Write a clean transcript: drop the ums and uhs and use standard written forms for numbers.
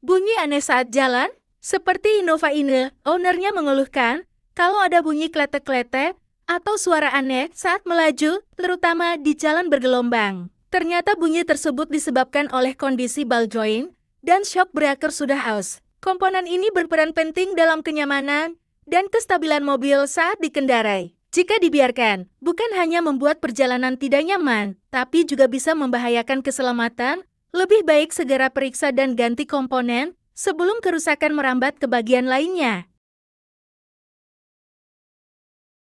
Bunyi aneh saat jalan, seperti Innova ini, ownernya mengeluhkan, kalau ada bunyi kletek-kletek atau suara aneh saat melaju, terutama di jalan bergelombang. Ternyata bunyi tersebut disebabkan oleh kondisi ball joint dan shock breaker sudah aus. Komponen ini berperan penting dalam kenyamanan dan kestabilan mobil saat dikendarai. Jika dibiarkan, bukan hanya membuat perjalanan tidak nyaman, tapi juga bisa membahayakan keselamatan. Lebih baik segera periksa dan ganti komponen sebelum kerusakan merambat ke bagian lainnya.